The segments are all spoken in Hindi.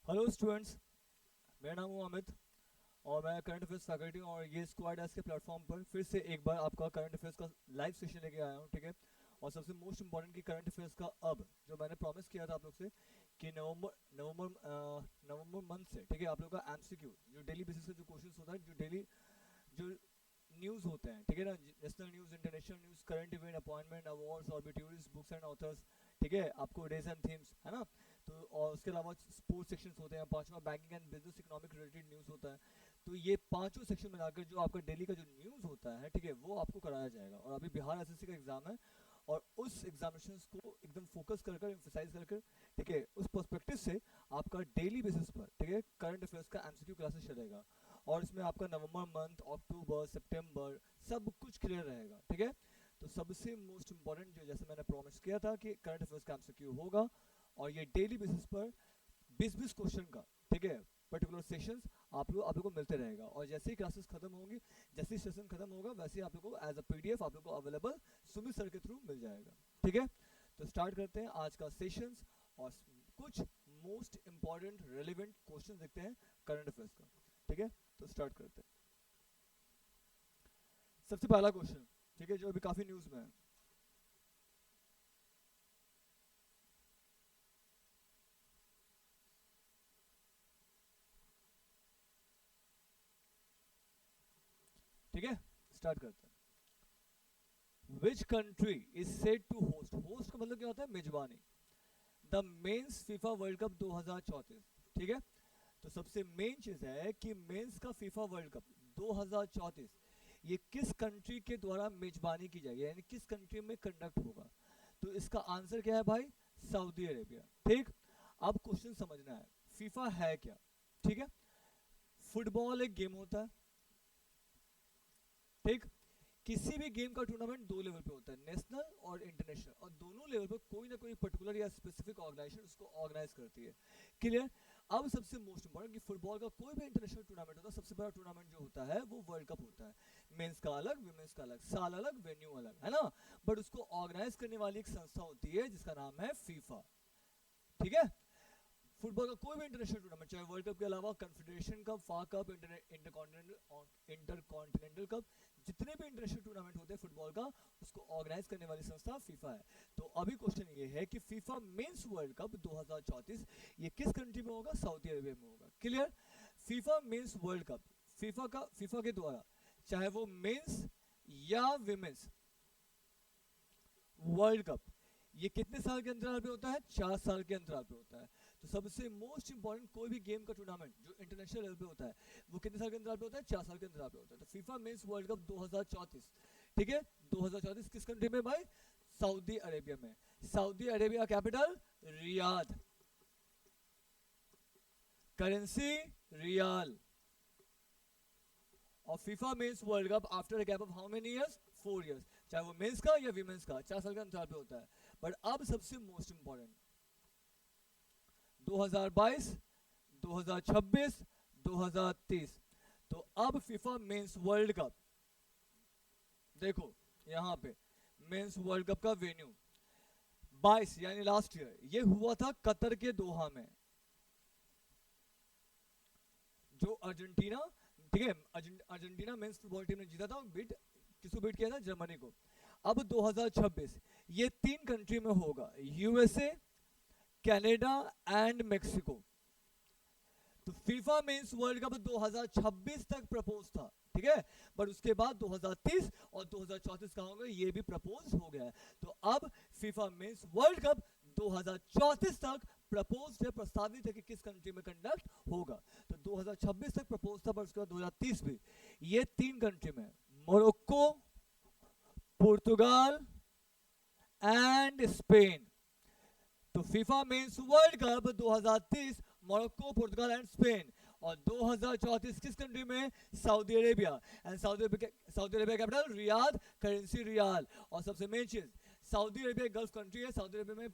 हेलो स्टूडेंट्स, मेरा नाम है अमित और मैं करंट अफेयर्स फैकल्टी और ये स्क्वाड एस के प्लेटफॉर्म पर फिर से एक बार आपका करंट अफेयर्स का लाइव सेशन लेके आया हूँ। ठीक है। और सबसे मोस्ट इंपॉर्टेंट कि करंट अफेयर्स का अब जो मैंने प्रॉमिस किया था आप लोग से कि नवंबर मंथ से, ठीक है, आप लोग का एमसीक्यू जो डेली बेसिस पे जो क्वेश्चंस होता है, जो डेली जो न्यूज़ होते हैं, ठीक है ना, national news, international news, current event, appointment, awards, obituaries, books and authors, ठीक है, आपको डेज एंड थीम्स, है ना। तो और उसके अलावा स्पोर्ट्स सेक्शंस होते हैं, पांचवा banking and business economic related news होता है। तो ये पांचों सेक्शन मिलाकर जो आपका डेली का जो न्यूज़ होता है, ठीक है, वो आपको कराया जाएगा। और अभी बिहार एसएससी का एग्जाम है और उस एग्जामिनेशंस को एकदम फोकस कर कर एम्फेसाइज कर कर, ठीक है, उस पर्सपेक्टिव से आपका डेली बेसिस पर, ठीक है, करंट अफेयर्स का एमसीक्यू क्लासेस चलेगा। और इसमें आपका नवंबर मंथ, अक्टूबर, सितंबर सब कुछ क्लियर रहेगा। ठीक है। तो सबसे मोस्ट इंपॉर्टेंट जो जैसे मैंने प्रॉमिस किया था कि करंट अफेयर्स का एमसीक्यू होगा और ये डेली बेसिस पर 20-20 क्वेश्चन का, ठीक है, पर्टिकुलर सेशंस आप लोग को मिलते रहेगा। और जैसे ही क्लासेस खत्म होंगी, जैसे ही सेशन खत्म होगा, वैसे ही आप लोग को एज अ पीडीएफ आप लोग को अवेलेबल सुमित सर के थ्रू मिल जाएगा। ठीक है। तो स्टार्ट करते हैं आज का सेशंस और कुछ मोस्ट इंपॉर्टेंट रेलिवेंट क्वेश्चन देखते हैं करंट अफेयर्स का। ठीक है। तो स्टार्ट करते हैं। सबसे पहला क्वेश्चन, ठीक है, जो अभी काफी न्यूज में है। ठीक है, स्टार्ट करते हैं। Which country is said to host, host का मतलब क्या होता है, मेजबानी, the men's FIFA World Cup 2034। ठीक है। तो सबसे मेन चीज है कि मेंस का फीफा वर्ल्ड कप 2034 ये किस कंट्री के द्वारा मेजबानी की जाएगी, यानी किस कंट्री में कंडक्ट होगा। तो इसका आंसर क्या है भाई, सऊदी अरेबिया। ठीक। अब क्वेश्चन समझना है, फीफा है क्या। ठीक है। फुटबॉल एक गेम होता है। ठीक। किसी भी गेम का टूर्नामेंट दो लेवल पे होता है, नेशनल और इंटरनेशनल, और दोनों लेवल पे कोई ना कोई पर्टिकुलर या स्पेसिफिक ऑर्गेनाइजेशन उसको ऑर्गेनाइज करती है। क्लियर। अब सबसे मोस्ट इंपॉर्टेंट कि फुटबॉल का कोई भी इंटरनेशनल टूर्नामेंट होता है, सबसे बड़ा टूर्नामेंट जो होता है वो वर्ल्ड कप होता है। मेंस का अलग, विमेंस का अलग, साल अलग, वेन्यू अलग, है ना। बट उसको ऑर्गेनाइज करने वाली एक संस्था होती है जिसका नाम है फीफा। ठीक है। फुटबॉल का कोई भी इंटरनेशनल टूर्नामेंट, चाहे वर्ल्ड कप के अलावा कॉन्फेडरेशन कप, फा कप, इंटरकॉन्टिनेंटल कप, जितने भी इंटरनेशनल टूर्नामेंट होते हैं फुटबॉल का, उसको ऑर्गेनाइज करने वाली संस्था फीफा है। तो अभी क्वेश्चन ये है कि फीफा मेंस वर्ल्ड कप 2034 ये किस कंट्री में होगा, सऊदी अरेबिया में होगा। Clear. FIFA men's world cup, FIFA के द्वारा, चाहे वो मेंस या विमेंस वर्ल्ड कप, ये कितने साल के अंतराल पे होता है, 4 साल के अंतराल पे होता है। तो सबसे मोस्ट इंपॉर्टेंट कोई भी गेम का टूर्नामेंट जो इंटरनेशनल लेवल पे होता है वो कितने साल के अंतराल पे होता है, 4 साल के अंतराल पे होता है। तो फीफा मेंस वर्ल्ड कप 2034, ठीक है, 2034 किस कंट्री में भाई, सऊदी अरेबिया में। Saudi Arabia capital Riyadh, currency riyal. और FIFA men's world cup after a gap of how many years, 4 years, चाहे वो मेंस का या वीमेंस का, 4 साल के अंतराल पे होता है। बट अब सबसे मोस्ट इंपॉर्टेंट, 2022, 2026, 2030। तो अब फीफा मेंस वर्ल्ड कप, देखो यहाँ पे मेंस वर्ल्ड कप का वेन्यू 22 यानी लास्ट ईयर ये हुआ था कतर के दोहा में, जो अर्जेंटीना, ठीक है, अर्जेंटीना मेंस फुटबॉल टीम ने जीता था, बीट किसको बीट किया था, जर्मनी को। अब 2026 ये तीन कंट्री में होगा, यूएसए, कनाडा एंड मेक्सिको। तो फीफा मेंस वर्ल्ड कप 2026 तक प्रपोज था, ठीक है, बट उसके बाद 2030 और 2034 का होगा, ये भी प्रपोज हो गया है। तो अब फीफा मेंस वर्ल्ड कप 2034 तक प्रपोज है, प्रस्तावित है कि किस कंट्री में कंडक्ट होगा। तो 2026 तक प्रपोज था, पर उसके बाद 2030 भी ये तीन कंट्री में, मोरक्को, पुर्तगाल एंड स्पेन। तो FIFA men's world Cup 2030 Morocco, Portugal and Spain, और 2034 किस कंट्री में, Saudi Arabia. And Saudi Arabia capital Riyadh, currency riyal. और सबसे मेन चीज, सऊदी अरेबिया गल्फ कंट्री है, सऊदी अरेबिया में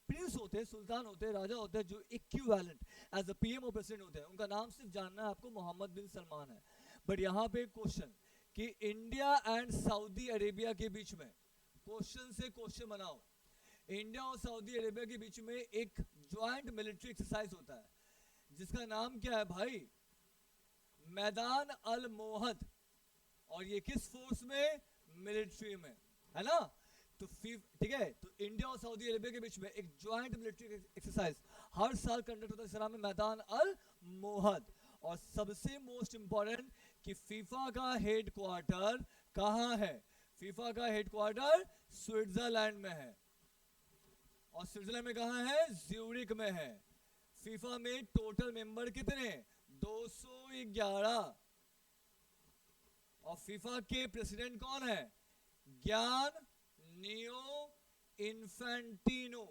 प्रिंस होते हैं, सुल्तान होते हैं, राजा होते हैं, जो इक्विवेलेंट एज अ पीएम और प्रेसिडेंट होते हैं। उनका नाम सिर्फ जानना है आपको, मोहम्मद बिन सलमान है। बट यहाँ पे क्वेश्चन कि इंडिया एंड सऊदी अरेबिया के बीच में, क्वेश्चन से क्वेश्चन बनाओ, इंडिया और सऊदी अरेबिया के बीच में एक ज्वाइंट मिलिट्री एक्सरसाइज होता है जिसका नाम क्या है भाई, मैदान अल मोहद, और ये किस फोर्स में, मिलिट्री में, है ना। तो ठीक है, तो इंडिया और सऊदी अरेबिया के बीच में एक ज्वाइंट मिलिट्री एक्सरसाइज हर साल कंडक्ट होता है, जिसका नाम है मैदान अल मोहद। और सबसे मोस्ट इंपॉर्टेंट कि फीफा का हेडक्वार्टर कहाँ है, फीफा का हेडक्वार्टर स्विट्जरलैंड में है, और स्विट्जरलैंड में कहाँ है, ज्यूरिक में है। फीफा में टोटल मेंबर कितने, 211, और फीफा के प्रेसिडेंट कौन है, ज्ञान नियो इन्फेंटिनो।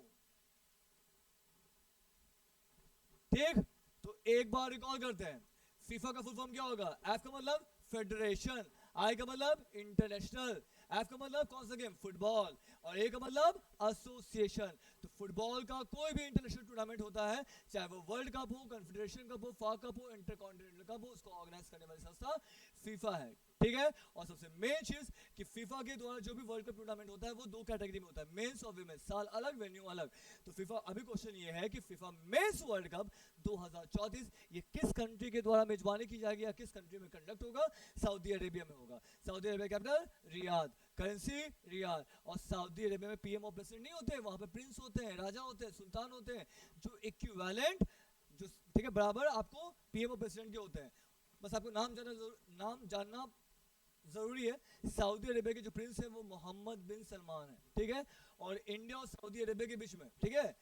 ठीक, तो एक बार रिकॉल करते हैं, फीफा का फुल फॉर्म क्या होगा, एफ का मतलब फेडरेशन, आई का मतलब इंटरनेशनल, एफ का मतलब कौन सा गेम, फुटबॉल, और ए का मतलब एसोसिएशन। तो फुटबॉल का कोई भी इंटरनेशनल टूर्नामेंट होता है, चाहे वो वर्ल्ड कप हो, कॉन्फेडरेशन कप हो, फा कप हो, इंटरकॉन्टिनेंटल कप हो, उसको ऑर्गेनाइज करने वाली संस्था फीफा है। ठीक है, और सबसे मेन चीज कि फीफा के द्वारा जो भी वर्ल्ड कप टूर्नामेंट होता है वो दो कैटेगरी में होता है, मेंस और वीमेंस, साल अलग वेन्यू अलग। तो फीफा, अभी क्वेश्चन ये है कि फीफा मेंस वर्ल्ड कप 2034 ये किस कंट्री के द्वारा मेजबानी की जाएगी या किस कंट्री में कंडक्ट होगा, सऊदी अरेबिया में होगा। Saudi Arabia capital Riyadh, currency riyal, और सऊदी अरेबिया में पीएम और प्रेसिडेंट नहीं होते, वहां पे प्रिंस होते हैं, राजा होते हैं, सुल्तान होते हैं, जो इक्विवेलेंट, जो ठीक है बराबर आपको पीएम और प्रेसिडेंट के होते हैं। बस आपको नाम जानना जरूरी है। सऊदी अरेबिया के जो प्रिंस है वो मोहम्मद बिन सलमान है, ठीक है। और इंडिया और सऊदी अरेबिया के बीच में, ठीक है,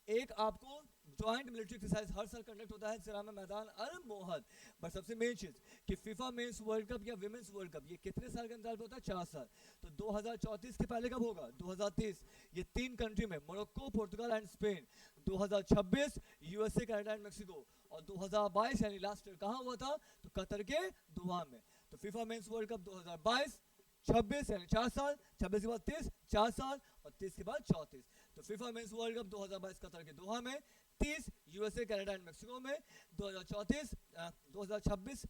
एक आपको ज्वाइंट मिलिट्री एक्सरसाइज हर साल कंडक्ट होता है, जिसका नाम है मैदान अल मोहद। बस सबसे मेन चीज कि फीफा मेंस वर्ल्ड कप या विमेंस वर्ल्ड कप ये कितने साल के अंतराल पे होता है, 4 साल। तो 2034 के पहले कब होगा, 2030, ये 3 कंट्री में, Morocco, Portugal and Spain. 2026 USA, Canada and Mexico, और 2022 यानी लास्ट ईयर कहाँ हुआ था, तो कतर के दोहा में। तो फीफा मेंस वर्ल्ड कप 2022 26 यानी 4 साल, 26 के बाद 30 4 साल, और 30 के बाद 34। तो FIFA men's world cup 2022 Qatar के दोहा में, 30 यूएसए, कनाडा एंड मेक्सिको में, 2026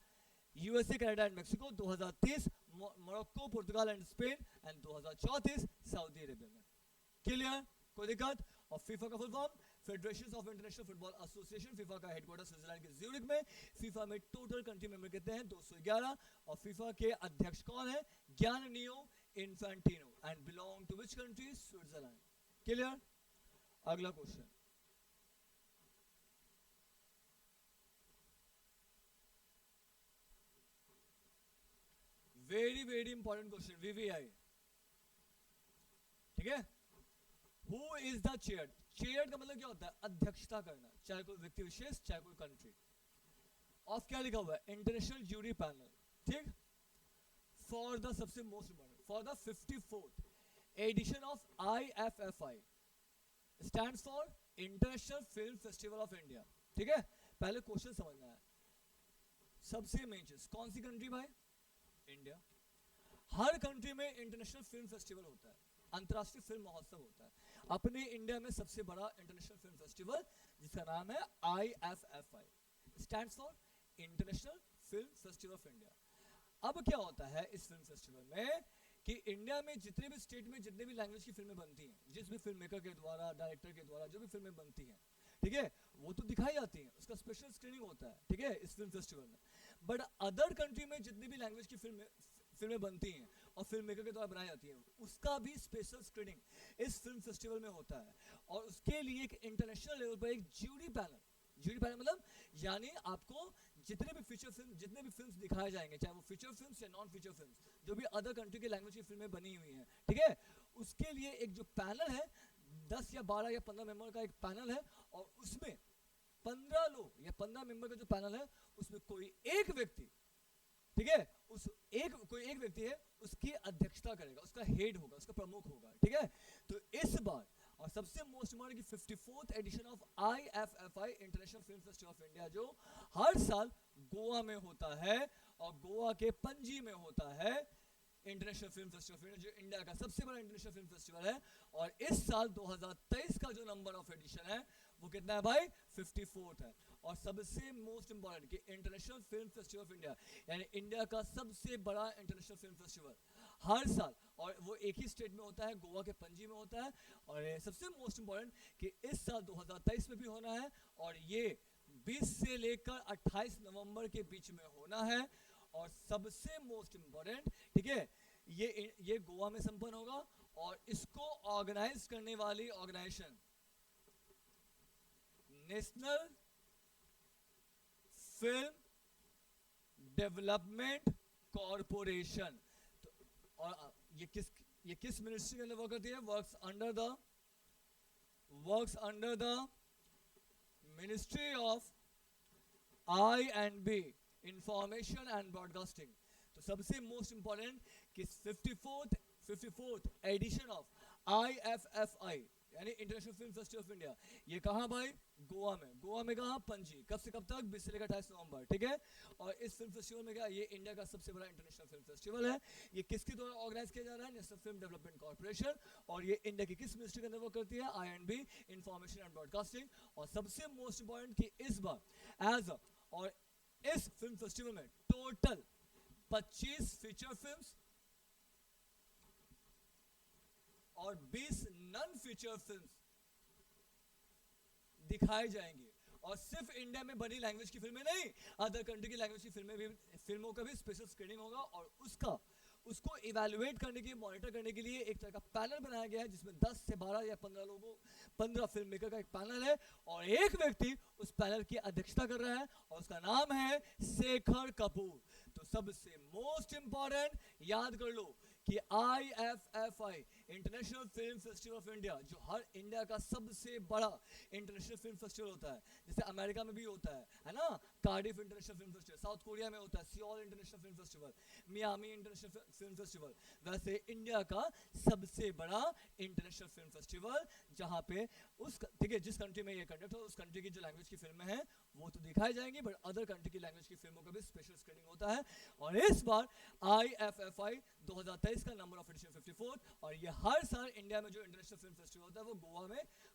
USA, Canada and Mexico, 2030 Morocco, Portugal and Spain, and 2034 Saudi Arabia में। क्लियर, कोई दिक्कत। और फीफा का full form federation of international football association, FIFA का हेडक्वार्टर स्विट्जरलैंड के ज्यूरिक में। फीफा में टोटल कंट्री मेंबर कितने हैं, 211, और फीफा के अध्यक्ष कौन है, Gianni Infantino, and belong to which country, Switzerland. Clear, अगला question, very very important question, VVI, ठीक है। Who is the chair, chair का मतलब क्या होता है, अध्यक्षता करना, चाहे कोई व्यक्ति विशेष चाहे कोई कंट्री। ऑफ क्या लिखा हुआ है, इंटरनेशनल ज्यूरी पैनल, ठीक। फॉर द, सबसे most important, for the 54th edition of IFFI stands for international film festival of India, ठीक है। पहले क्वेश्चन समझना है, सबसे मेन चीज कौन सी कंट्री भाई, इंडिया। हर कंट्री में इंटरनेशनल फिल्म फेस्टिवल होता है, अंतरराष्ट्रीय फिल्म महोत्सव होता है। अपने इंडिया में सबसे बड़ा इंटरनेशनल फिल्म फेस्टिवल जिसका नाम है IFFI, stands for international film festival of India. अब क्या होता है इस फिल्म फेस्टिवल में कि इंडिया में जितने भी स्टेट में जितने भी लैंग्वेज की फिल्में बनती हैं, जिस भी फिल्म मेकर के द्वारा, डायरेक्टर के द्वारा जो भी फिल्में बनती हैं, ठीक है, वो तो दिखाई जाती हैं, उसका स्पेशल स्क्रीनिंग होता है, ठीक है, इस फिल्म फेस्टिवल में। बट अदर कंट्री में जितनी भी लैंग्वेज की फिल्में बनती हैं और फिल्म मेकर के द्वारा बनाई जाती हैं, उसका भी स्पेशल स्क्रीनिंग इस फिल्म फेस्टिवल में होता है। और उसके लिए एक इंटरनेशनल लेवल पर एक ज्यूरी पैनल मतलब यानी आपको जितने भी फीचर फिल्म, जितने भी फिल्म्स दिखाए जाएंगे, चाहे वो फीचर फिल्म्स या नॉन फीचर फिल्म्स, जो भी अदर कंट्री के लैंग्वेज की फिल्में बनी हुई हैं, ठीक है, उसके लिए एक जो पैनल है, 10 या 12 या 15 मेंबर का एक पैनल है, और उसमें 15 लोग या 15 मेंबर का जो पैनल है, उसमें कोई एक व्यक्ति, ठीक है, कोई एक व्यक्ति है, उसकी अध्यक्षता करेगा, उसका हेड होगा, उसका प्रमुख होगा, ठीक है। तो इस बार और सबसे मोस्ट इम्पोर्टेंट की 54th edition of IFFI international film festival of India, जो हर साल गोवा में होता है और गोवा के पणजी में होता है, international film festival of India, जो इंडिया का सबसे बड़ा इंटरनेशनल फिल्म फेस्टिवल है। और इस साल 2023 का जो नंबर ऑफ एडिशन है वो कितना है भाई, 54th है। और सबसे मोस्ट इंपॉर्टेंट कि international film festival of India यानी इंडिया का सबसे बड़ा इंटरनेशनल फिल्म फेस्टिवल हर साल, और वो एक ही स्टेट में होता है, गोवा के पणजी में होता है। और सबसे मोस्ट इंपॉर्टेंट कि इस साल 2023 में भी होना है, और ये 20 से लेकर 28 नवंबर के बीच में होना है। और सबसे मोस्ट इंपॉर्टेंट, ठीक है, ये गोवा में संपन्न होगा और इसको ऑर्गेनाइज करने वाली organisation national film development corporation. तो और ये किस मिनिस्ट्री के अंदर वर्क करती है? Works under the ministry of I&B, information and broadcasting. तो सबसे मोस्ट इंपॉर्टेंट कि 54th एडिशन ऑफ IFFI यानी international film festival of India, ये कहाँ भाई? गोवा में। गोवा में कहाँ? पणजी। कब से कब तक? 20 से लेकर 28 नवंबर, ठीक है। और इस फिल्म फेस्टिवल में क्या, ये इंडिया का सबसे बड़ा इंटरनेशनल फिल्म फेस्टिवल है। ये किसके द्वारा ऑर्गेनाइज किया जा रहा है? National film development corporation. और ये इंडिया की किस मिनिस्ट्री के अंदर वर्क करती है? I&B, information and broadcasting. और सबसे मोस्ट इंपॉर्टेंट कि इस बार और इस फिल्म फेस्टिवल में टोटल 25 फीचर फिल्म्स और 20 नॉन फीचर फिल्म्स दिखाई जाएंगी। और सिर्फ इंडिया में बनी लैंग्वेज की फिल्में नहीं, अदर कंट्री की लैंग्वेज की फिल्मों का भी स्पेशल स्क्रीनिंग होगा। और उसको इवैल्यूएट करने के, मॉनिटर करने के लिए एक तरह का पैनल बनाया गया है, जिसमें 10 से 12 या 15 फिल्म मेकर का एक पैनल है। और एक व्यक्ति उस पैनल की अध्यक्षता कर रहा है और उसका नाम है शेखर कपूर। तो सबसे मोस्ट इंपॉर्टेंट याद कर लो कि IFFI international film festival of India, जो हर इंडिया का सबसे बड़ा इंटरनेशनल फिल्म फेस्टिवल होता है, जैसे अमेरिका में भी होता है ना, Cardiff international film festival, south Korea में होता है Seoul international film festival, Miami international film festival, वैसे इंडिया का सबसे बड़ा इंटरनेशनल फिल्म फेस्टिवल, जहाँ पे ठीक है, जिस कंट्री में ये कंडक्ट हो उस कंट्री की जो लैंग्वेज की फिल्में हैं वो तो दिखाई जाएंगी, बट अदर कंट्री की लैंग्वेज की फिल्मों का भी स्पेशल स्क्रीनिंग होता है। और इस बार IFFI 2023 का नंबर ऑफ एडिशन 54, और ये हर साल इंडिया में जो इंटरनेशनल फिल्म फेस्टिवल होता है वो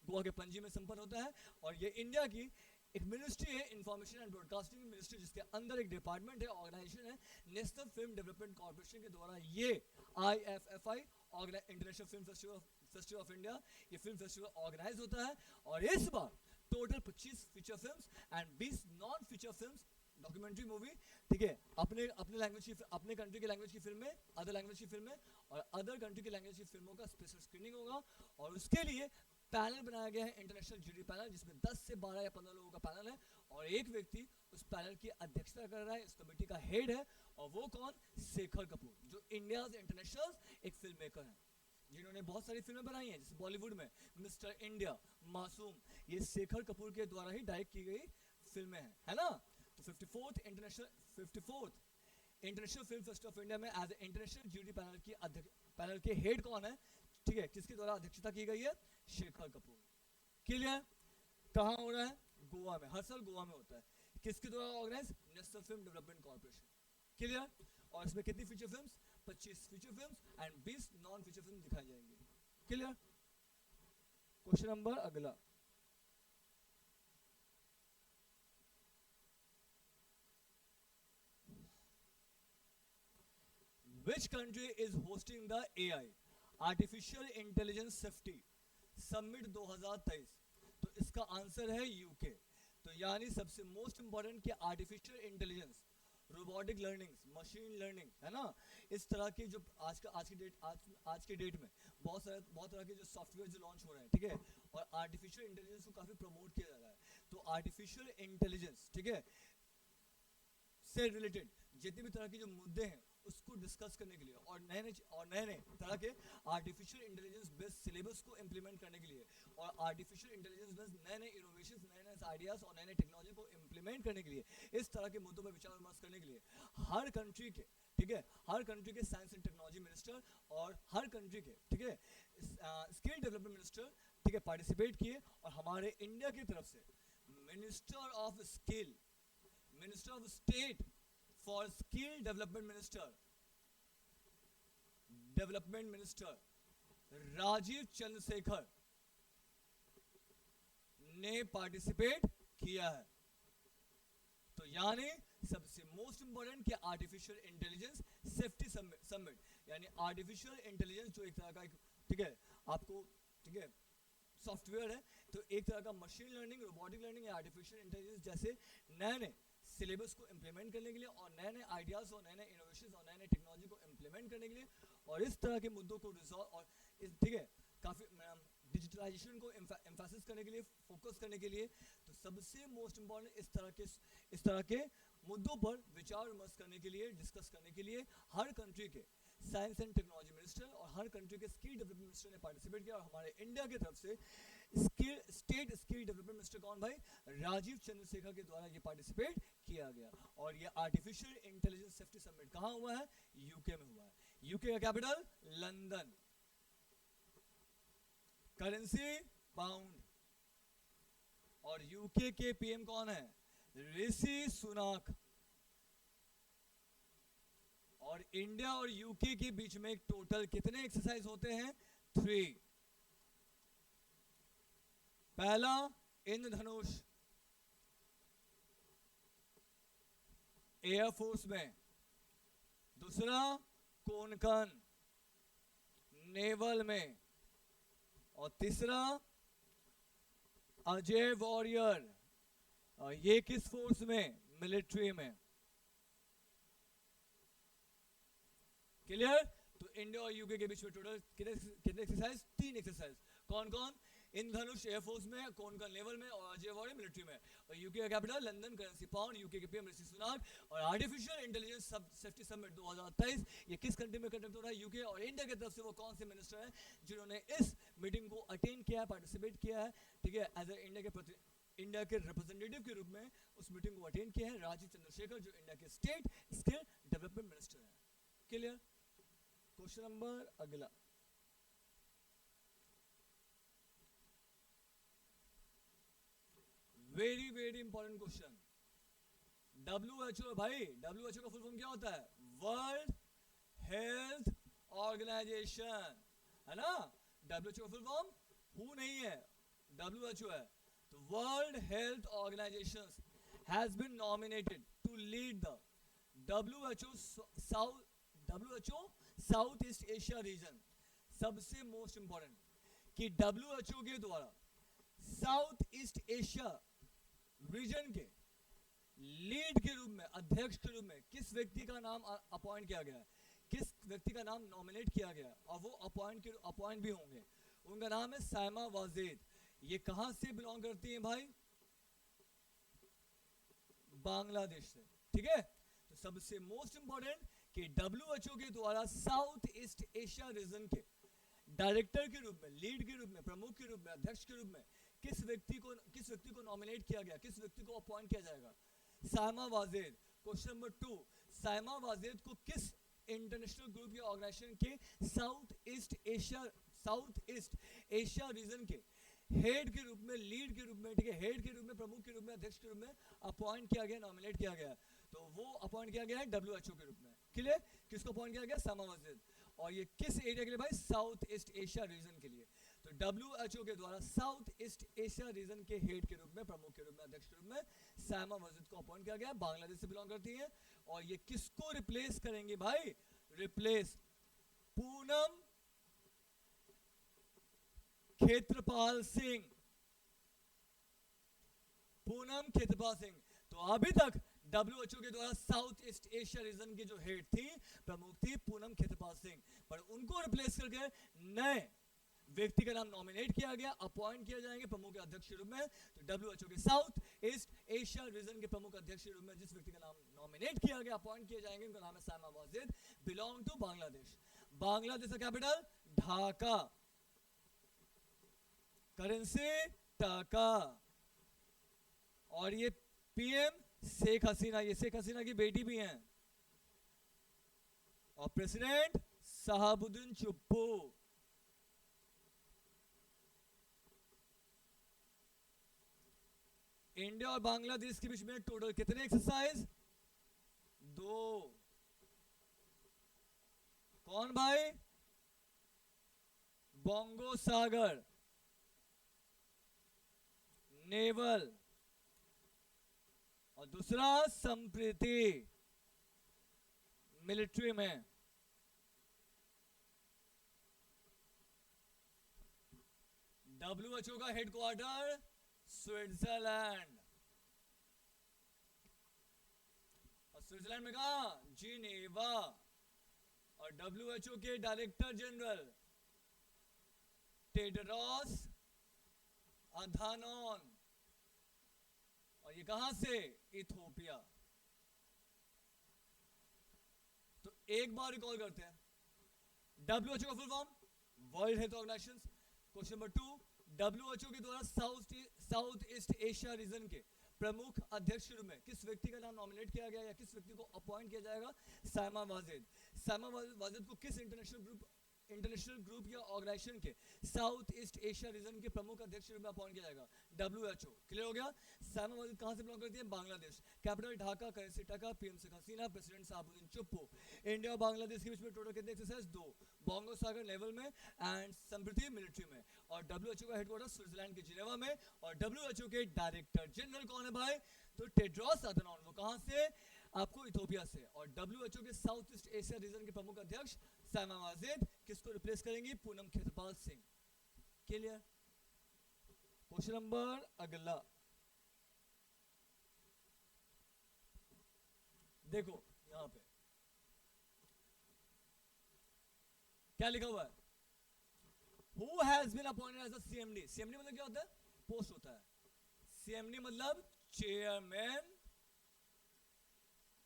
गोवा के पणजी में संपन्न होता है। और ये इंडिया की एक मिनिस्ट्री है, इंफॉर्मेशन एंड ब्रॉडकास्टिंग मिनिस्ट्री, जिसके अंदर एक डिपार्टमेंट है, ऑर्गेनाइजेशन है, नेशनल फिल्म डेवलपमेंट कॉर्पोरेशन के द्वारा ये IFFI international film festival of India, ये फिल्म फेस्टिवल ऑर्गेनाइज होता है। और इस बार total 25 feature films and 20 non feature films, documentary movie, ठीक है, अपने लैंग्वेज की, अपने कंट्री की लैंग्वेज की फिल्में, अदर लैंग्वेज की फिल्में और अदर कंट्री की लैंग्वेज की फिल्मों का स्पेशल स्क्रीनिंग होगा। और उसके लिए पैनल बनाया गया है, इंटरनेशनल जूरी पैनल, जिसमें 10 से 12 या 15 लोगों का पैनल है और एक व्यक्ति उस पैनल की अध्यक्षता कर रहा है, इस कमेटी का हेड है। और वो कौन? शेखर कपूर, जो इंडिया इंटरनेशनल एक फिल्म मेकर है, जिन्होंने बहुत सारी फिल्में बनाई हैं, जैसे बॉलीवुड में मिस्टर इंडिया, मासूम, ये शेखर कपूर के द्वारा ही डायरेक्ट की गई फिल्में हैं, है ना। तो 54th international film festival of India में एज इंटरनेशनल जूरी पैनल के हेड कौन है? ठीक है, किसके द्वारा अध्यक्षता की गई है? शेखर कपूर। क्लियर? कहाँ हो रहा है? गोवा में। हर साल गोवा में होता है। किसके द्वारा organise? National film development corporation. Clear? और इसमें कितनी feature films? 25 feature films and 20 non feature film दिखाई जाएंगी। क्लियर? क्वेश्चन नंबर अगला, Which country is hosting the AI Artificial Intelligence Safety Summit 2023? तो इसका आंसर है यूके। तो यानी सबसे मोस्ट इंपॉर्टेंट कि artificial intelligence, robotic learning, machine learning, है ना, इस तरह की जो आज की डेट में बहुत तरह के जो सॉफ्टवेयर जो लॉन्च हो रहे हैं, ठीक है, और आर्टिफिशियल इंटेलिजेंस को काफ़ी प्रमोट किया जा रहा है। तो आर्टिफिशियल इंटेलिजेंस, ठीक है, से रिलेटेड जितने भी तरह के जो मुद्दे हैं उसको डिस्कस करने के लिए और नए तरह के आर्टिफिशियल इंटेलिजेंस बेस्ड सिलेबस को इम्प्लीमेंट करने के लिए और आर्टिफिशियल इंटेलिजेंस बेस्ड नए इनोवेशंस, नए आइडियाज और नए टेक्नोलॉजी को इम्प्लीमेंट करने के लिए, इस तरह के मुद्दों पर विचार विमर्श करने के लिए हर कंट्री के, ठीक है, हर कंट्री के साइंस एंड टेक्नोलॉजी मिनिस्टर और हर कंट्री के, ठीक है, स्किल डेवलपमेंट मिनिस्टर, ठीक है, पार्टिसिपेट किए। और हमारे इंडिया की तरफ से minister of skill, minister of state for skill development minister Rajeev Chandrasekhar ने पार्टिसिपेट किया है। तो यानी सबसे मोस्ट इंपॉर्टेंट कि आर्टिफिशियल इंटेलिजेंस सेफ्टी समिट, यानी आर्टिफिशियल इंटेलिजेंस जो एक तरह का, ठीक है, आपको, ठीक है, सॉफ्टवेयर है, तो एक तरह का मशीन लर्निंग, रोबोटिक लर्निंग या आर्टिफिशियल इंटेलिजेंस जैसे नए नए सिलेबस को इम्प्लीमेंट करने के लिए और नए नए आइडियाज़ और नए नए इनोवेशन और नए नए टेक्नोलॉजी को इम्प्लीमेंट करने के लिए और इस तरह के मुद्दों को रिजॉल्व और ठीक है काफ़ी डिजिटलाइजेशन को एम्फेसिस करने के लिए, फोकस करने के लिए, तो सबसे मोस्ट इम्पॉर्टेंट इस तरह के मुद्दों पर विचार विमर्श करने के लिए, डिस्कस करने के लिए हर कंट्री के साइंस एंड टेक्नोलॉजी मिनिस्टर और हर कंट्री के स्किल डेवलपमेंट मिनिस्टर ने पार्टिसिपेट किया। और हमारे इंडिया की तरफ से स्टेट स्किल डेवलपमेंट मिनिस्टर कौन भाई? राजीव चंद्रशेखर के द्वारा ये पार्टिसिपेट किया गया। और ये आर्टिफिशियल इंटेलिजेंस सेफ्टी समिट कहाँ हुआ है? यूके में हुआ है। यूके का कैपिटल लंदन, करेंसी पाउंड, और यूके के पीएम कौन है? ऋषि सुनाक। और इंडिया और यूके के बीच में टोटल कितने एक्सरसाइज होते हैं? 3। पहला इंद्रधनुष एयरफोर्स में, दूसरा कोनकन नेवल में, और तीसरा अजय वॉरियर, ये किस फोर्स में? मिलिट्री में। क्लियर? तो इंडिया और यूके के बीच में टोटल कितने एक्सरसाइज? 3 एक्सरसाइज। कौन कौन? इंद्रधनुष एयरफोर्स में, कोनकन नेवल में, और अजय वॉरियर मिलिट्री में। और यूके का capital London, currency pound, UK के पीएम ऋषि सुनाक। और आर्टिफिशियल इंटेलिजेंस सेफ्टी समिट 2023 ये किस कंट्री में कंडक्ट हो रहा है? यूके। और इंडिया की तरफ से वो कौन से मिनिस्टर हैं जिन्होंने इस मीटिंग को अटेंड किया है, पार्टिसिपेट किया है? ठीक है, एज ए इंडिया के रिप्रेजेंटेटिव के रूप में उस मीटिंग को अटेंड किया है राजीव चंद्रशेखर, जो इंडिया के स्टेट स्किल डेवलपमेंट मिनिस्टर हैं। क्लियर? क्वेश्चन नंबर अगला, very very important question. WHO भाई, WHO का फुल फॉर्म क्या होता है? वर्ल्ड हेल्थ ऑर्गेनाइजेशन, है ना? WHO का फुल फॉर्म हु नहीं है, WHO है। तो world health organisation has been nominated to lead the WHO south east Asia region. सबसे मोस्ट इंपॉर्टेंट कि WHO के द्वारा साउथ ईस्ट एशिया रीजन के लीड के रूप में, अध्यक्ष के रूप में किस व्यक्ति का नाम अपॉइंट किया गया है, किस व्यक्ति का नाम नॉमिनेट किया गया, और वो अपॉइंट भी होंगे। उनका नाम है साइमा वाजेद। ये कहां से बिलोंग करती हैं भाई? बांग्लादेश से। ठीक है, तो सबसे मोस्ट इंपॉर्टेंट कि WHO के द्वारा साउथ ईस्ट एशिया रीजन के डायरेक्टर के रूप में, लीड के रूप में, प्रमुख के रूप में, अध्यक्ष के रूप में किस व्यक्ति को नॉमिनेट किया गया, किस व्यक्ति को अपॉइंट किया जाएगा? साइमा वाजेद। क्वेश्चन नंबर 2, साइमा वाजेद को किस इंटरनेशनल ग्रुप या ऑर्गेनाइजेशन के साउथ ईस्ट एशिया रीजन के हेड के रूप में, लीड के रूप में, ठीक है, हेड के रूप में, प्रमुख के रूप में, अध्यक्ष के रूप में अपॉइंट किया गया, नॉमिनेट किया गया? तो वो अपॉइंट किया गया है WHO के रूप में। क्लियर? किसको अपॉइंट किया गया? साइमा वाजेद। और ये किस एरिया के लिए भाई? साउथ ईस्ट एशिया रीजन के लिए। तो WHO के द्वारा साउथ ईस्ट एशिया रीजन के हेड के रूप में, प्रमुख के रूप में, अध्यक्ष के रूप में साइमा वाजेद को अपॉइंट किया गया। बांग्लादेश से बिलोंग करती है। और ये किसको रिप्लेस करेंगे भाई? रिप्लेस पूनम खेत्रपाल सिंह। पूनम खेत्रपाल सिंह। तो अभी तक WHO के द्वारा साउथ ईस्ट एशिया रीजन की जो हेड थी, प्रमुख थी, पूनम खेत्रपाल सिंह, पर उनको रिप्लेस करके नए व्यक्ति का नाम नॉमिनेट किया गया, अपॉइंट किया जाएंगे प्रमुख के अध्यक्ष के रूप में। तो WHO के साउथ ईस्ट एशिया रीजन के प्रमुख अध्यक्ष के रूप में जिस व्यक्ति का नाम नॉमिनेट किया गया, अपॉइंट किए जाएंगे, उनका नाम है साइमा वाजेद, बिलोंग टू बांग्लादेश। बांग्लादेश का कैपिटल ढाका, करेंसी टाका। और ये पीएम शेख हसीना, ये शेख हसीना की बेटी भी हैं। और प्रेसिडेंट शहाबुद्दीन चुप्पू। इंडिया और बांग्लादेश के बीच में टोटल कितने एक्सरसाइज? 2। कौन भाई? बोंगो सागर नेवल, और दूसरा संप्रीति मिलिट्री में। WHO का हेडक्वार्टर स्विट्जरलैंड, और स्विट्जरलैंड में कहा जिनेवा, और WHO के डायरेक्टर जनरल टेड्रोस अधानोन, और ये कहां से, इथियोपिया। तो एक बार रिकॉल करते हैं, WHO का full form world health organisation. Question number 2, WHO के द्वारा साउथ ईस्ट एशिया रीजन के प्रमुख अध्यक्ष के रूप में किस व्यक्ति का नाम नॉमिनेट किया गया या किस व्यक्ति को अपॉइंट किया जाएगा? साइमा वाजिद। साइमा वाजिद को किस इंटरनेशनल ग्रुप या ऑर्गेनाइजेशन के साउथ ईस्ट एशिया रीजन के प्रमुख अध्यक्ष के रूप में अपॉइंट किया जाएगा? WHO। क्लियर हो गया? साइमा वाजिद कहां से बिलोंग करती है? बांग्लादेश। कैपिटल ढाका, करेंसी टका, PM Sheikh Hasina, president Sahabuddin चुप्पू। India और बांग्लादेश के बीच में टोटल कितने एक्सरसाइज? 2, बोंगो सागर लेवल में एंड समृद्धि मिलिट्री में। और WHO का हेडक्वार्टर स्विट्जरलैंड के जिनेवा में। और WHO के डायरेक्टर जनरल कौन है भाई? तो टेड्रोस अधानोन। वो कहां से? आपको इथियोपिया से। और WHO के साउथ ईस्ट एशिया रीजन के प्रमुख अध्यक्ष साइमा वाजिद किसको रिप्लेस करेंगी? Poonam Khetrapal Singh. Clear? Question number अगला देखो, यहां पे क्या लिखा हुआ है? Who has been appointed as a CMD? CMD मतलब क्या होता है? पोस्ट होता है। CMD मतलब चेयरमैन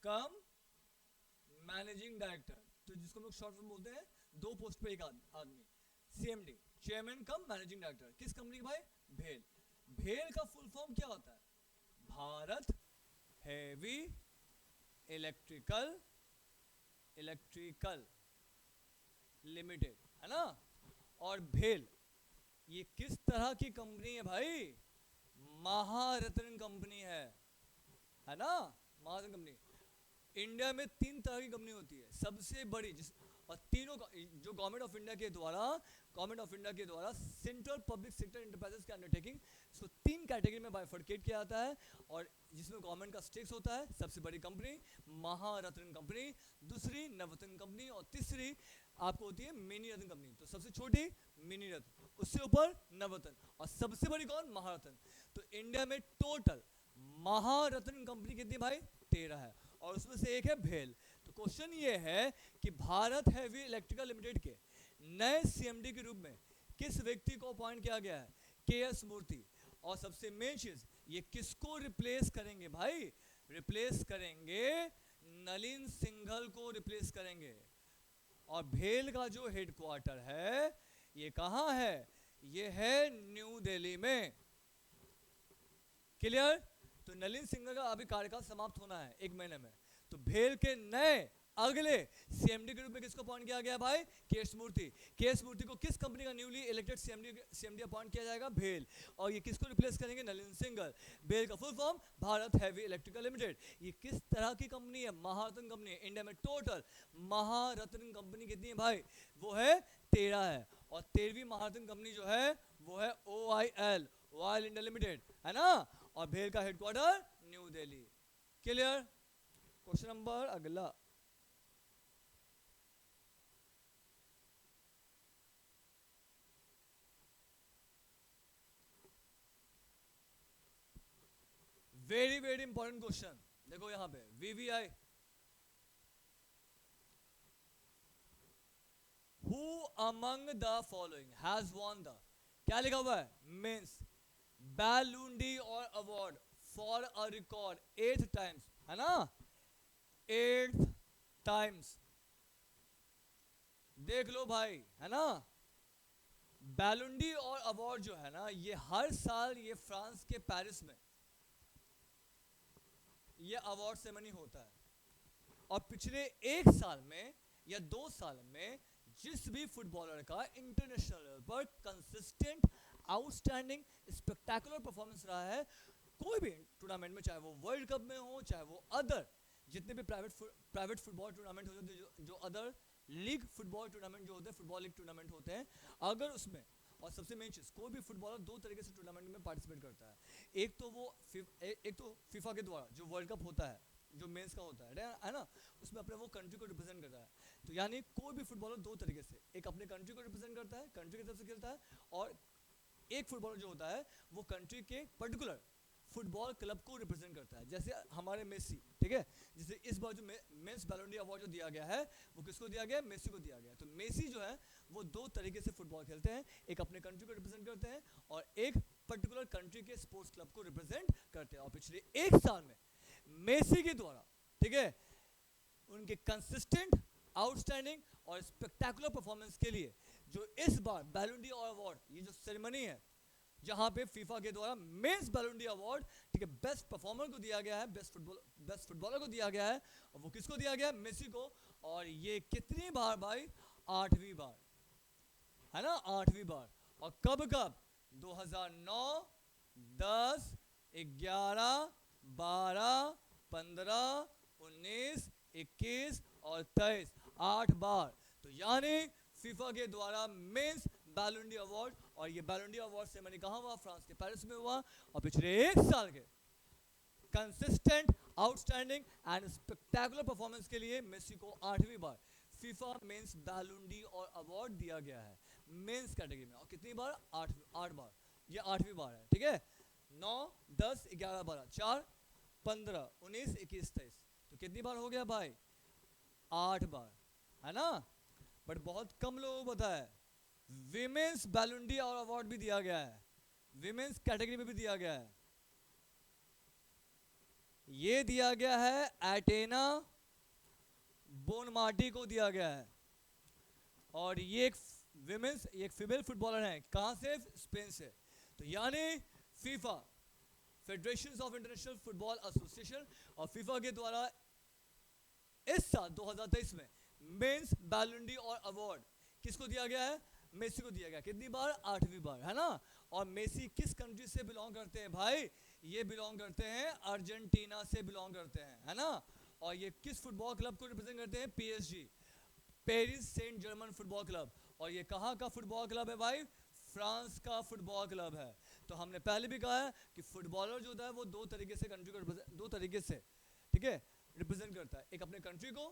कम मैनेजिंग डायरेक्टर। तो जिसको हम लोग शॉर्ट फॉर्म बोलते हैं, 2 पोस्ट पे एक आदमी। CMD chairman cum managing director. किस कंपनी की भाई? भेल। भेल का फुल फॉर्म क्या होता है? भारत हेवी इलेक्ट्रिकल लिमिटेड, है ना। और भेल ये किस तरह की कंपनी है भाई? महारत्न कंपनी है ना। महारत्न कंपनी। इंडिया में 3 तरह की कंपनी होती है। सबसे बड़ी और तीनों जो गवर्नमेंट ऑफ इंडिया के द्वारा सेंट्रल पब्लिक सेक्टर इंटरप्राइजेस के अंडरटेकिंग, इसको 3 कैटेगरी में बाइफर्केट किया जाता है, और जिसमें गवर्नमेंट का स्टेक्स होता है। सबसे बड़ी कंपनी महारत्न कंपनी, दूसरी नवरत्न कंपनी, और तीसरी आपको होती है मिनी रत्न कंपनी। तो सबसे छोटी मिनी रत्न, उससे ऊपर नवरत्न, और सबसे बड़ी कौन? महारत्न। तो इंडिया में टोटल महारत्न कंपनी कितनी भाई? 13 है, और उसमें से एक है भेल। तो क्वेश्चन ये है कि भारत हैवी इलेक्ट्रिकल लिमिटेड के नए CMD के रूप में किस व्यक्ति को अपॉइंट किया गया है? KS मूर्ति। और सबसे मेन चीज, ये किसको रिप्लेस करेंगे भाई? रिप्लेस करेंगे नलिन सिंघल को रिप्लेस करेंगे। और भेल का जो हेडक्वार्टर है ये कहां है? ये है न्यू दिल्ली में। क्लियर? तो नलिन सिंघल का अभी कार्यकाल समाप्त होना है 1 महीने में। तो भेल के नए अगले CMD के रूप में किसको अपॉइंट किया गया भाई? KS मूर्ति। KS मूर्ति को किस कंपनी का न्यूली इलेक्टेड CMD अपॉइंट किया जाएगा? भेल। और ये किसको रिप्लेस करेंगे? नलिन सिंघल। भेल का full form Bharat heavy electrical limited. ये किस तरह की कंपनी है? महारत्न कंपनी है। इंडिया में टोटल महारत्न कंपनी कितनी है भाई? वो है 13 है, और 13वीं महारत्न कंपनी जो है वो है OIL, ऑयल इंडिया लिमिटेड, है ना। और भेल का headquarter new Delhi. Clear? Question number अगला, वेरी इंपॉर्टेंट क्वेश्चन। देखो यहां पे VVI, who among the following has won the, क्या लिखा हुआ है? मीन्स बैलून और award for a record 8 times, है ना। 8 टाइम्स। देख लो भाई, है ना। बैलून और अवार्ड जो है ना, ये हर साल ये फ्रांस के पेरिस में ये अवार्ड सेरेमनी होता है। और पिछले 1 साल में या 2 साल में जिस भी फुटबॉलर का इंटरनेशनल लेवल पर कंसिस्टेंट आउटस्टैंडिंग स्पेक्टेकुलर परफॉर्मेंस रहा है, कोई भी टूर्नामेंट में, चाहे वो वर्ल्ड कप में हो, चाहे वो अदर जितने भी प्राइवेट फुटबॉल टूर्नामेंट होते हैं, जो अदर लीग फुटबॉल टूर्नामेंट जो होते हैं, फुटबॉल लीग टूर्नामेंट होते हैं, अगर उसमें, और सबसे मेन चीज, कोई भी फुटबॉलर 2 तरीके से टूर्नामेंट में पार्टिसिपेट करता है। एक तो फीफा के द्वारा जो वर्ल्ड कप होता है, जो मेंस का होता है ना, उसमें अपने वो कंट्री को रिप्रेजेंट करता है। तो यानी कोई भी फुटबॉलर 2 तरीके से, एक अपने कंट्री को रिप्रेजेंट करता है, कंट्री की तरफ से खेलता है, और एक फुटबॉलर जो होता है वो कंट्री के पर्टिकुलर फुटबॉल क्लब को रिप्रेजेंट करता है। जैसे हमारे मेसी, ठीक है, जैसे इस बार जो मेंस बैलोन डी अवार्ड जो दिया गया है वो किसको दिया गया है? मेसी को दिया गया है। तो मेसी जो है वो दो तरीके से फुटबॉल खेलते हैं, एक अपने कंट्री को रिप्रेजेंट करते हैं और एक पर्टिकुलर कंट्री के स्पोर्ट्स क्लब को रिप्रेजेंट करते हैं। और पिछले एक साल में मेसी के द्वारा, ठीक है, उनके कंसिस्टेंट, आउटस्टैंडिंग और स्पेक्टेकुलर परफॉर्मेंस के लिए जो इस बार बैलोन डी अवार्ड, ये जो सेरेमनी है जहां पे फीफा के द्वारा मेंस बैलोन डी अवार्ड, ठीक है, बेस्ट परफॉर्मर को दिया गया है, बेस्ट फुटबॉलर को दिया गया है, और वो किसको दिया गया है? मेसी को। और ये कितनी बार भाई? 8वीं बार, है ना, 8वीं बार। और कब कब? 2009, 10, 11, 12, 15, 19, 21 और 23, 8 बार। तो यानी फीफा के द्वारा मेंस बैलोन डी अवार्ड, और ये बैलोन डी अवार्ड से मैंने कहा हुआ फ्रांस के पेरिस में हुआ, और पिछले एक साल के consistent, outstanding and spectacular performance के लिए मेसी को 8वीं बार फीफा मेंस बैलोन डी और अवार्ड दिया गया है मेंस कैटेगरी में। और कितनी बार? 8 बार। ये 8वीं बार है, ठीक है। 9, 10, 11, 12, 4, 15, 19, 21, 23, तो कितनी बार हो गया भाई? 8 बार, है ना। बट बहुत कम लोगों को पता है विमेंस बैलोन डी और अवार्ड भी दिया गया है, विमेंस कैटेगरी में भी दिया गया है। ये दिया गया है एटेना बोनमार्टी को दिया गया है, और ये एक विमेंस, एक फीमेल फुटबॉलर है, कहां से? स्पेन से। तो यानी FIFA, federation of international football association, और फीफा के द्वारा इस साल 2023 में मेंस बैलोन डी और अवार्ड किसको दिया गया है? मेसी को दिया गया। कितनी बार? 8वीं बार, है ना। और मेसी किस कंट्री से बिलोंग करते हैं भाई? ये बिलोंग करते हैं अर्जेंटीना से बिलोंग करते हैं, है ना। और ये किस फुटबॉल क्लब को रिप्रेजेंट करते हैं? PSG, Paris Saint Germain football club. और ये कहाँ का फुटबॉल क्लब है भाई? फ्रांस का फुटबॉल क्लब है। तो हमने पहले भी कहा है कि फुटबॉलर जो होता है वो दो तरीके से कंट्री को दो तरीके से, ठीक है, रिप्रेजेंट करता है। एक अपने कंट्री को,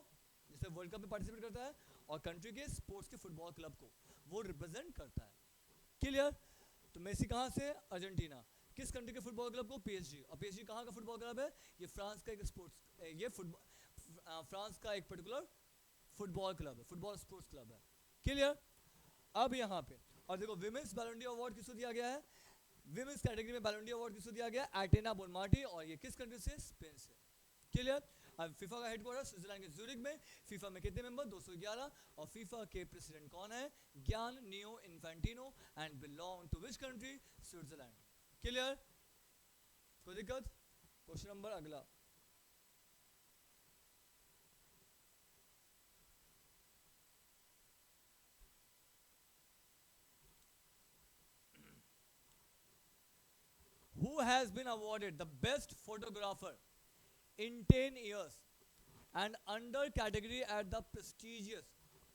जैसे वर्ल्ड कप में पार्टिसिपेट करता है, और कंट्री के स्पोर्ट्स के फुटबॉल क्लब को वो रिप्रेजेंट करता है। क्लियर? तो मेसी कहाँ से? अर्जेंटीना। किस कंट्री के फुटबॉल क्लब को? PSG। और PSG कहाँ का फुटबॉल क्लब है? ये फ्रांस का एक स्पोर्ट्स, ये फुटबॉल फ्रांस का एक पर्टिकुलर फुटबॉल क्लब है, फुटबॉल स्पोर्ट्स क्लब है। क्लियर? अब यहाँ पे और देखो विमेंस बैलोन डी अवार्ड किसको दिया गया है? विमेंस कैटेगरी में बैलोन डी अवार्ड किसको दिया गया? एटेना बोनमार्टी, और ये किस कंट्री से? स्पेन से। क्लियर? अब फीफा का हेडक्वार्टर स्विट्जरलैंड के ज्यूरिख में। फीफा में कितने मेंबर? 211। और फीफा के प्रेसिडेंट कौन है? Gianni Infantino, and belong to which country? Switzerland. Clear? कोई दिक्कत? क्वेश्चन नंबर अगला। Who has been awarded the best photographer in 10 years and under category at the prestigious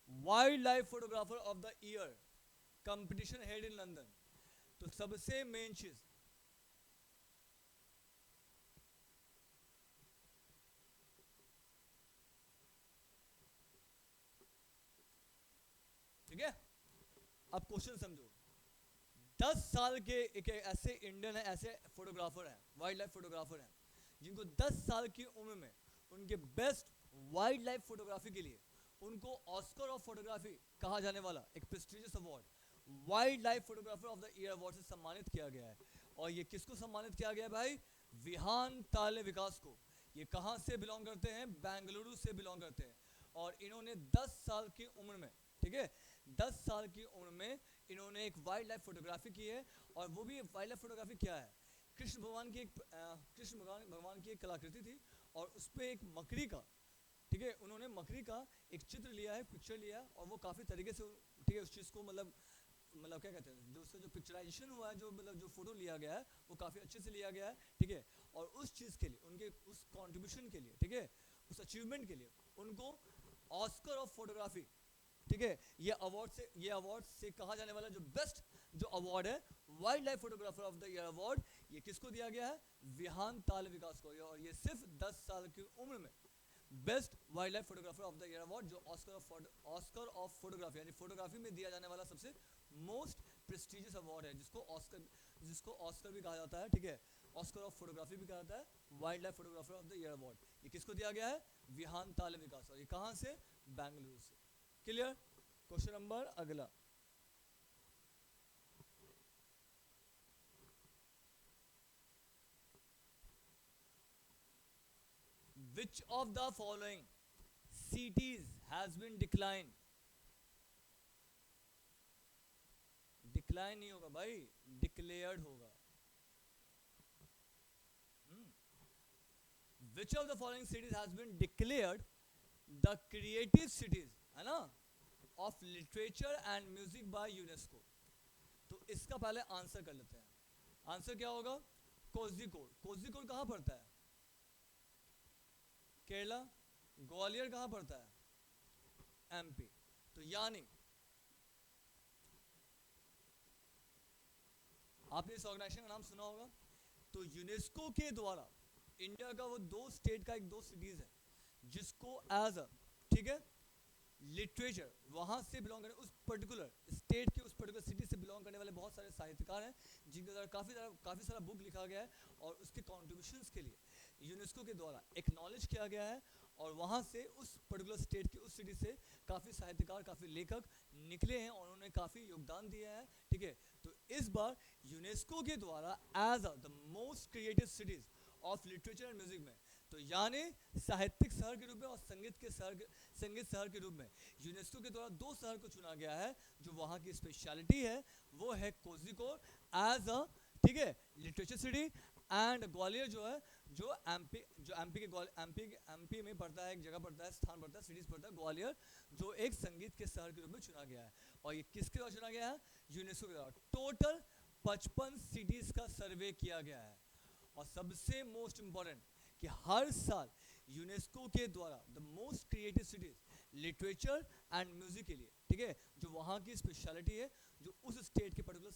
Wildlife Photographer of the Year competition held in London? तो सबसे मेन चीज, ठीक है। अब क्वेश्चन समझो। 10 साल के एक ऐसे इंडियन है, ऐसे फोटोग्राफर हैं, वाइल्ड लाइफ फोटोग्राफर हैं, जिनको 10 साल की उम्र में उनके बेस्ट वाइल्ड लाइफ फोटोग्राफी के लिए उनको ऑस्कर ऑफ फोटोग्राफी कहा जाने वाला एक prestigious award wild life photographer of the year award से सम्मानित किया गया है। और ये किसको सम्मानित किया गया भाई? विहान ताले विकास को। ये कहाँ से बिलोंग करते हैं? बेंगलुरु से बिलोंग करते हैं। और इन्होंने 10 साल की उम्र में, ठीक है, 10 साल की उम्र में इन्होंने एक वाइल्ड लाइफ फोटोग्राफी की है। और वो भी वाइल्ड लाइफ फोटोग्राफी क्या है? कृष्ण भगवान की एक कलाकृति थी, और उस पर एक मकड़ी का, ठीक है, उन्होंने मकड़ी का एक चित्र लिया है, पिक्चर लिया है, और वो काफ़ी तरीके से, ठीक है, उस चीज़ को मतलब क्या कहते हैं, जो उससे जो पिक्चराइजेशन हुआ है, जो मतलब जो फोटो लिया गया है वो काफ़ी अच्छे से लिया गया है, ठीक है। और उस चीज़ के लिए, उनके उस कॉन्ट्रीब्यूशन के लिए, ठीक है, उस अचीवमेंट के लिए उनको ऑस्कर ऑफ फोटोग्राफी, ठीक है, ये अवार्ड से कहा जाने वाला जो बेस्ट जो अवार्ड है wild life photographer of the year award, ये किसको दिया गया है? विहान ताल विकास को। और ये सिर्फ 10 साल की उम्र में best wild life photographer of the year award, जो ऑस्कर ऑफ फोटोग्राफी यानी फोटोग्राफी में दिया जाने वाला सबसे मोस्ट प्रेस्टिजियस अवार्ड है जिसको ऑस्कर भी कहा जाता है, ठीक है, ऑस्कर ऑफ फोटोग्राफी भी कहा जाता है, wild life photographer of the year award. ये किसको दिया गया है? विहान ताल विकास, और ये कहाँ से? बेंगलुरु से। क्लियर? क्वेश्चन नंबर अगला, which of the following cities has been declined? Decline नहीं होगा भाई, डिक्लेयर्ड होगा। Which of the following cities has been declared the creative cities, है ना, of literature and music by UNESCO? तो इसका पहले आंसर कर लेते हैं। आंसर क्या होगा? कोझिकोड। कोझिकोड कहाँ पड़ता है? केरला। ग्वालियर कहाँ पड़ता है? एमपी। तो यानी आपने इस ऑर्गेनाइजेशन का नाम सुना होगा। तो यूनेस्को के द्वारा इंडिया का वो दो स्टेट का एक दो सिटीज है जिसको एज अ, ठीक है, लिटरेचर वहाँ से बिलोंग करने, उस पर्टिकुलर स्टेट के उस पर्टिकुलर सिटी से बिलोंग करने वाले बहुत सारे साहित्यकार हैं जिनके द्वारा काफ़ी सारा बुक लिखा गया है और उसके कॉन्ट्रीब्यूशंस के लिए यूनेस्को के द्वारा एक्नॉलेज किया गया है। और वहाँ से उस पर्टिकुलर स्टेट की उस सिटी से काफ़ी साहित्यकार, काफ़ी लेखक निकले हैं और उन्होंने काफ़ी योगदान दिया है, ठीक है। तो इस बार यूनेस्को के द्वारा as the most creative cities of literature and music में, तो यानी साहित्यिक शहर के रूप में और संगीत शहर के रूप में यूनेस्को के द्वारा दो शहर को चुना गया है जो वहाँ की स्पेशलिटी है वो है कोझिकोड एज अ, ठीक है, लिटरेचर सिटी, एंड ग्वालियर जो है जो एमपी में पड़ता है, एक जगह पड़ता है, स्थान पड़ता है, सिटीज पड़ता है ग्वालियर, जो एक संगीत के शहर के रूप में चुना गया है। और ये किसके द्वारा चुना गया है? यूनेस्को के द्वारा। टोटल 55 सिटीज का सर्वे किया गया है। और सबसे मोस्ट इंपॉर्टेंट कि हर साल यूनेस्को के द्वारा the most creative cities literature and music के लिए, ठीक है, जो वहाँ की स्पेशलिटी है, जो उस स्टेट के पर्टिकुलर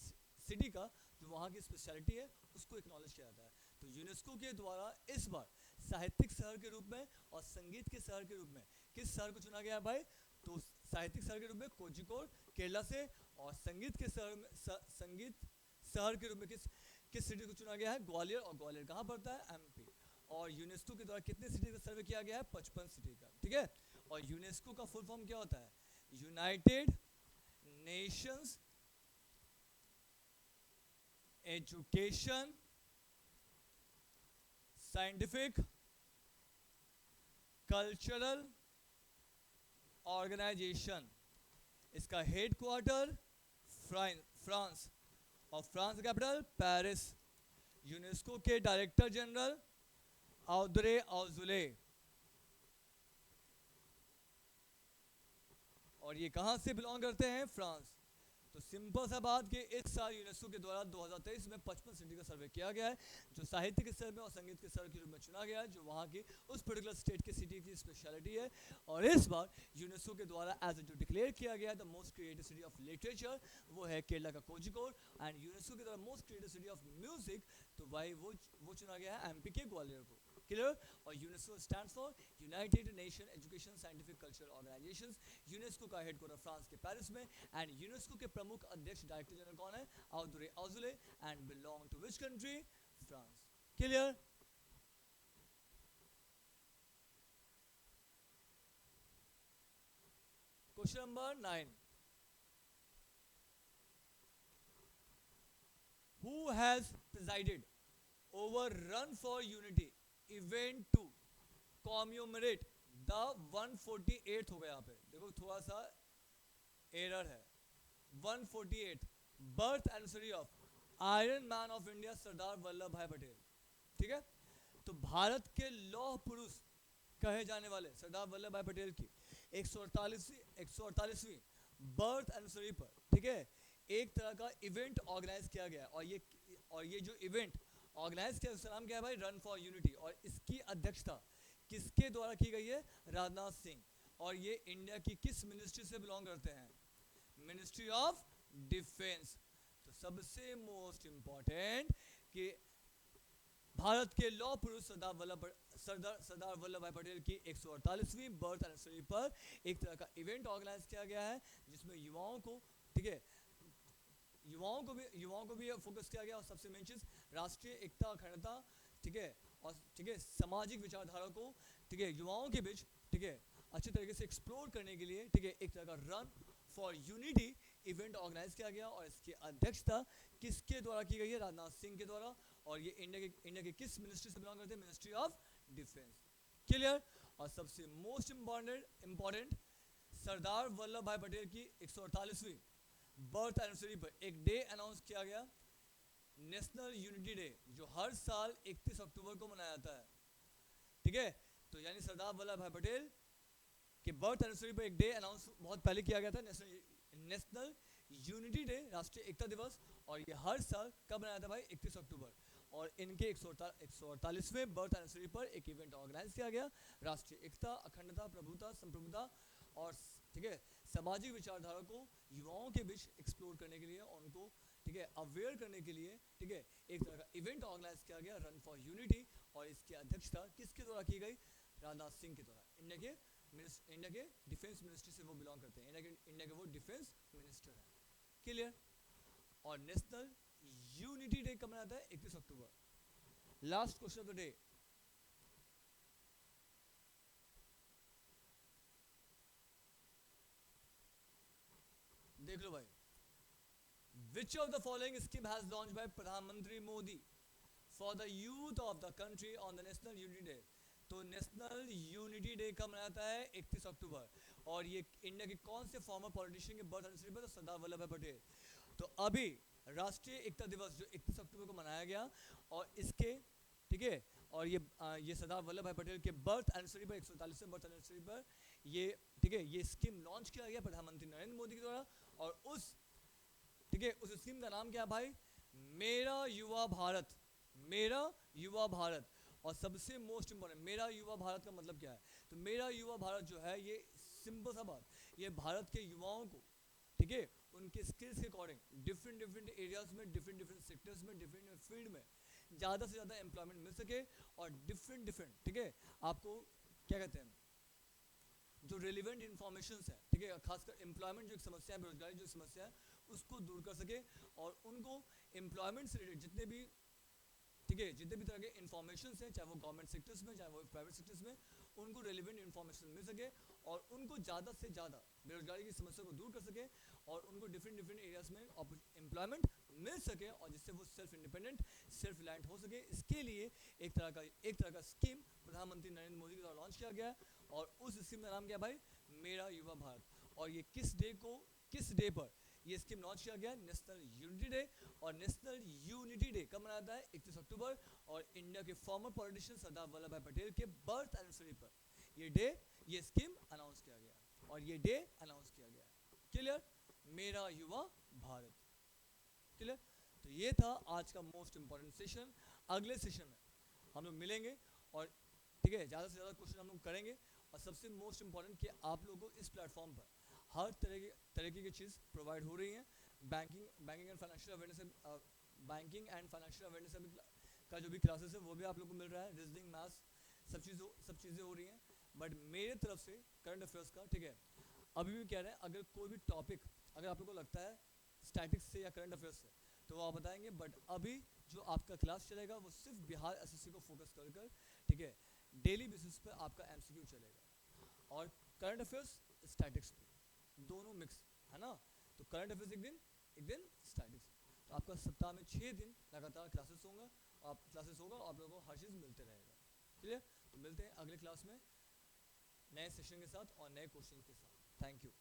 सिटी का जो वहाँ की स्पेशलिटी है उसको एक्नॉलेज किया जाता है। तो यूनेस्को के द्वारा इस बार साहित्यिक शहर के रूप में और संगीत के शहर के रूप में किस शहर को चुना गया है भाई? तो साहित्यिक शहर के रूप में कोझिकोड केरला से, और संगीत के शहर में संगीत शहर के रूप में किस सिटी को चुना गया है? ग्वालियर। और ग्वालियर कहाँ पड़ता है? एमपी। और यूनेस्को के द्वारा कितने सिटी का सर्वे किया गया है? 55 सिटी का, ठीक है। और यूनेस्को का फुल फॉर्म क्या होता है? United Nations educational scientific cultural organisation. इसका हेडक्वार्टर फ्रांस, और फ्रांस कैपिटल पेरिस। यूनेस्को के डायरेक्टर जनरल ऑद्रे ऑजुले। और ये कहाँ से बिलोंग करते हैं? फ्रांस। तो सिंपल सा बात कि इस साल यूनेस्को के द्वारा 2023 में 55 सिटी का सर्वे किया गया है जो साहित्य के स्तर में और संगीत के स्तर के रूप में चुना गया है, जो वहाँ की उस पर्टिकुलर स्टेट की सिटी की स्पेशलिटी है। और इस बार यूनेस्को के द्वारा एज जो डिक्लेयर किया गया है the most creative city of literature वो है केरला का कोझिकोड, एंड यूनेस्को के द्वारा most creative city of music तो भाई वो चुना गया है एमपी के ग्वालियर को। क्लियर? और UNESCO stands for united nation education scientific cultural organizations. UNESCO का हेडक्वार्टर फ्रांस के पेरिस में, एंड यूनेस्को के प्रमुख अध्यक्ष डायरेक्टर जनरल कौन है? Audrey Azoulay, and belong to which country? France. Clear? Question number 9, who has presided over Run for Unity event to commemorate the 148th हो गया यहाँ पे, देखो थोड़ा सा एरर है, 148 birth anniversary of iron man of India Sardar Vallabhbhai Patel, ठीक है। तो भारत के लौह पुरुष कहे जाने वाले सरदार वल्लभ भाई पटेल की 148वीं बर्थ एनिवर्सरी पर, ठीक है, एक तरह का इवेंट ऑर्गेनाइज किया गया है। और ये जो इवेंट ऑर्गेनाइज किया उसका नाम क्या है भाई? Run for unity. और इसकी अध्यक्षता किसके द्वारा की गई है? राजनाथ सिंह। और ये इंडिया की किस मिनिस्ट्री से बिलोंग करते हैं? Ministry of defence. तो सबसे मोस्ट इंपॉर्टेंट कि भारत के लौह पुरुष सरदार वल्लभ भाई पटेल की 148वीं बर्थ एनिवर्सरी पर एक तरह का इवेंट ऑर्गेनाइज किया गया है जिसमें युवाओं को, ठीक है, युवाओं को भी फोकस किया गया। और सबसे मेन चीज़ राष्ट्रीय एकता अखंडता, ठीक है, और ठीक है सामाजिक विचारधारा को, ठीक है, युवाओं के बीच, ठीक है, अच्छी तरीके से एक्सप्लोर करने के लिए, ठीक है, एक तरह का run for unity event organise किया गया। और इसकी अध्यक्षता किसके द्वारा की गई है? राजनाथ सिंह के द्वारा। और ये इंडिया के किस मिनिस्ट्री से बिलोंग करते हैं? Ministry of defence. क्लियर। और सबसे मोस्ट इंपॉर्टेंट सरदार वल्लभ भाई पटेल की 148वीं बर्थ एनिवर्सरी पर एक डे अनाउंस किया गया, नेशनल यूनिटी डे, जो हर साल 31 अक्टूबर को मनाया जाता है। ठीक है, तो यानी सरदार वल्लभ भाई पटेल के बर्थ एनिवर्सरी पर एक डे अनाउंस बहुत पहले किया गया था, नेशनल यूनिटी डे, राष्ट्रीय एकता दिवस। और ये हर साल कब मनाया था भाई? 31 अक्टूबर। और इनके 148वें बर्थ एनिवर्सरी पर एक इवेंट ऑर्गेनाइज किया गया, राष्ट्रीय एकता, अखंडता, प्रभुता, संप्रभुता और, ठीक है, सामाजिक विचारधारा को युवाओं के बीच एक्सप्लोर करने के लिए, उनको, ठीक है, अवेयर करने के लिए, ठीक है, एक तरह का इवेंट ऑर्गेनाइज किया गया, रन फॉर यूनिटी। और इसकी अध्यक्षता किसके द्वारा की गई? राजनाथ सिंह के द्वारा। इंडिया के डिफेंस मिनिस्ट्री से वो बिलोंग करते हैं, इंडिया के वो डिफेंस मिनिस्टर हैं। क्लियर। और नेशनल यूनिटी डे कब मनाता है? 31 October. Last question of the day, देख लो भाई, which of the following scheme has launch by प्रधानमंत्री Modi for the youth of the country on the national unity day? तो नेशनल यूनिटी डे कब मनाता है? 31 अक्टूबर। और ये इंडिया के कौन से फॉर्मर पॉलिटिशियन के बर्थ एनिवर्सरी पर? तो सरदार वल्लभ भाई पटेल। तो अभी राष्ट्रीय एकता दिवस जो 31 अक्टूबर को मनाया गया, और इसके, ठीक है, और ये सरदार वल्लभ भाई पटेल के बर्थ एनिवर्सरी पर, 147वें बर्थ एनिवर्सरी पर ये, ठीक है, ये स्कीम लॉन्च किया गया प्रधानमंत्री नरेंद्र मोदी के द्वारा। और उस, ठीक है, उस स्कीम का नाम क्या है भाई? मेरा युवा भारत। मेरा युवा भारत। और सबसे मोस्ट इंपॉर्टेंट, मेरा युवा भारत का मतलब क्या है? तो मेरा युवा भारत जो है, ये सिंपल सा बात, ये भारत के युवाओं को, ठीक है, उनके स्किल्स के अकॉर्डिंग डिफरेंट एरियाज में, डिफरेंट सेक्टर्स में, डिफरेंट फील्ड में ज़्यादा से ज़्यादा एम्प्लॉयमेंट मिल सके। और डिफरेंट, ठीक है, आपको क्या कहते हैं, जो रिलेवेंट इन्फॉर्मेशन है, ठीक है, खासकर एम्प्लॉयमेंट जो एक समस्या है, बेरोजगारी जो समस्या है, उसको दूर कर सके। और उनको एम्प्लॉयमेंट से रिलेटेड जितने भी, ठीक है, जितने भी तरह के इन्फॉर्मेशन हैं, चाहे वो गवर्नमेंट सेक्टर्स में, चाहे वो प्राइवेट सेक्टर्स में, उनको रेलिवेंट इन्फॉर्मेशन मिल सके और उनको ज़्यादा से ज़्यादा बेरोजगारी की समस्या को दूर कर सके और उनको डिफरेंट एरियाज में एम्प्लॉयमेंट मिल सके और जिससे वो सेल्फ इंडिपेंडेंट, सेल्फ रिलायंट हो सके। इसके लिए एक तरह का स्कीम प्रधानमंत्री नरेंद्र मोदी के द्वारा लॉन्च किया गया और उस स्कीम का नाम क्या भाई? मेरा युवा भारत। और ये किस डे पर ये स्कीम लॉन्च किया गया? National unity day. और नेशनल यूनिटी डे कब मनाता है? 31 अक्टूबर। और इंडिया के फॉर्मर पॉलिटिशियन सरदार वल्लभ भाई पटेल के बर्थ एनिवर्सरी पर ये स्कीम अनाउंस किया गया और ये डे अनाउंस किया गया। क्लियर? मेरा युवा भारत। क्लियर? तो ये था आज का मोस्ट इंपॉर्टेंट सेशन। अगले सेशन में हम लोग मिलेंगे और ठीक है, ज़्यादा से ज़्यादा क्वेश्चन हम लोग करेंगे और सबसे मोस्ट इंपॉर्टेंट कि आप लोगों को इस प्लेटफॉर्म पर हर तरीके की चीज़ प्रोवाइड हो रही है। बैंकिंग एंड फाइनेंशियल अवेयरनेस का जो भी क्लासेस है वो भी आप लोग को मिल रहा है। रीजनिंग, मैथ्स, सब चीज़ें हो रही हैं। बट मेरे तरफ से करंट अफेयर्स का, ठीक है, अभी भी कह रहे हैं अगर कोई भी टॉपिक अगर आप लोग को लगता है स्टैटिक्स से या करंट अफेयर्स से तो वो आप बताएंगे। बट अभी जो आपका क्लास चलेगा वो सिर्फ बिहार एसएससी को फोकस कर, ठीक है, डेली बेसिस पे आपका एमसीक्यू चलेगा और करंट अफेयर्स स्टैटिक्स पे दोनों मिक्स है ना। तो करंट अफेयर्स एक दिन स्टैटिक्स। तो आपका सप्ताह में 6 दिन लगातार क्लासेस होगा और आप लोगों को हर चीज़ मिलते रहेगा। क्लियर? तो मिलते हैं अगले क्लास में नए सेशन के साथ और नए क्वेश्चन के साथ। Thank you.